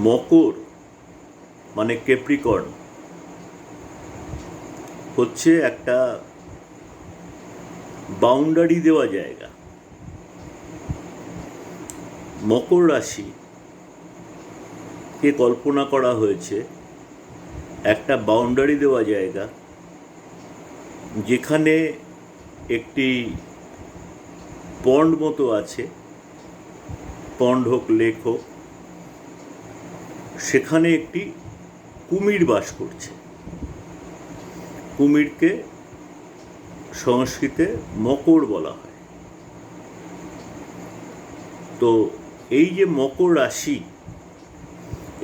মকর মানে ক্যাপ্রিকর্ন হচ্ছে একটা বাউন্ডারি দেওয়া জায়গা। মকর রাশি কে কল্পনা করা হয়েছে একটা বাউন্ডারি দেওয়া জায়গা, যেখানে একটি পন্ড মতো আছে, পন্ড হোক লেক হোক, সেখানে একটি কুমির বাস করছে। কুমিরকে সংস্কৃতে মকর বলা হয়। তো এই যে মকর রাশি,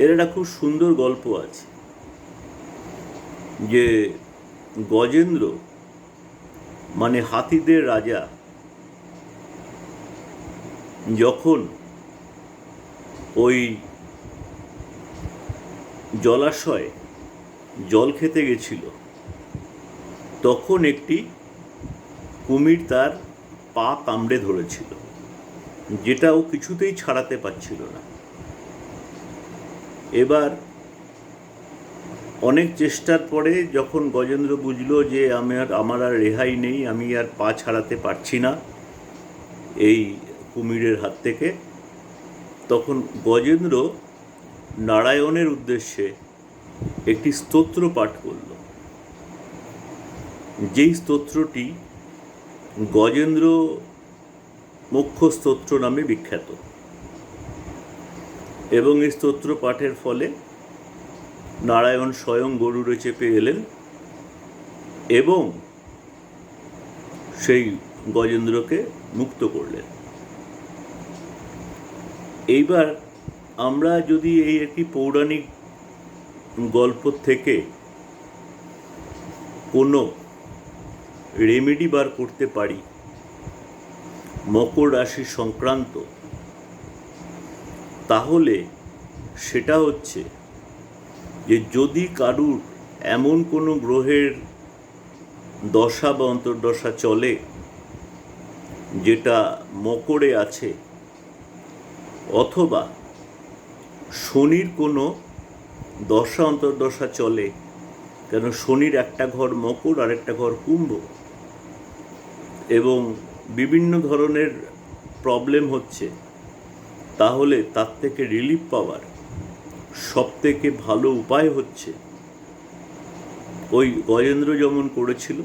এর একটা খুব সুন্দর গল্প আছে যে গজেন্দ্র মানে হাতিদের রাজা যখন ওই জলাশয়ে জল খেতে গেছিল, তখন একটি কুমির তার পা কামড়ে ধরেছিল, যেটা ও কিছুতেই ছাড়াতে পারছিল না। এবার অনেক চেষ্টার পরে যখন গজেন্দ্র বুঝলো যে আমার আর রেহাই নেই, আমি আর পা ছাড়াতে পারছি না এই কুমিরের হাত থেকে, তখন গজেন্দ্র নারায়ণের উদ্দেশ্যে একটি স্তোত্র পাঠ করল, যেই স্তোত্রটি গজেন্দ্র মোক্ষ স্তোত্র নামে বিখ্যাত। এবং এই স্তোত্র পাঠের ফলে নারায়ণ স্বয়ং গরুড়ে চেপে এলেন এবং সেই গজেন্দ্রকে মুক্ত করলেন। এইবার আমরা যদি এই একটি পৌরাণিক গল্প থেকে কোনো রেমেডি বার করতে পারি মকর রাশি সংক্রান্ত, তাহলে সেটা হচ্ছে যে যদি কারুর এমন কোনো গ্রহের দশা বা অন্তর্দশা চলে যেটা মকরে আছে, অথবা শনির কোনো দশা অন্তর্দশা চলে, কেন শনির একটা ঘর মকর আর একটা ঘর কুম্ভ, এবং বিভিন্ন ধরনের প্রবলেম হচ্ছে, তাহলে তার থেকে রিলিফ পাওয়ার সবথেকে ভালো উপায় হচ্ছে ওই গজেন্দ্র যেমন করেছিল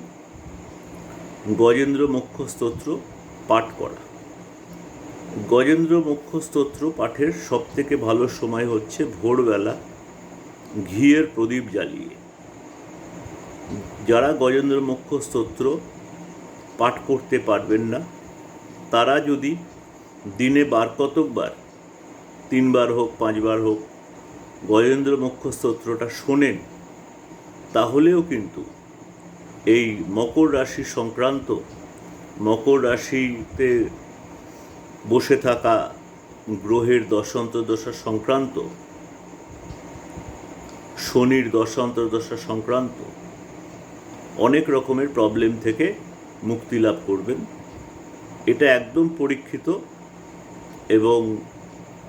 গজেন্দ্র মোক্ষ স্তোত্র পাঠ করা। গজেন্দ্র মোক্ষ স্তোত্র পাঠের সবথেকে ভালো সময় হচ্ছে ভোরবেলা ঘিয়ের প্রদীপ জ্বালিয়ে। যারা গজেন্দ্র মোক্ষ স্তোত্র পাঠ করতে পারবেন না, তারা যদি দিনে কতকবার 3 বার হোক 5 বার হোক গজেন্দ্র মোক্ষ স্তোত্রটা শোনেন, তাহলেও কিন্তু এই মকর রাশি সংক্রান্ত, মকর রাশিতে বসে থাকা গ্রহের দশা সংক্রান্ত, শনির দশা সংক্রান্ত অনেক রকমের প্রবলেম থেকে মুক্তি লাভ করবেন। এটা একদম পরীক্ষিত এবং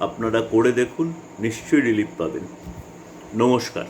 আপনারা করে দেখুন, নিশ্চয়ই রিলিফ পাবেন। নমস্কার।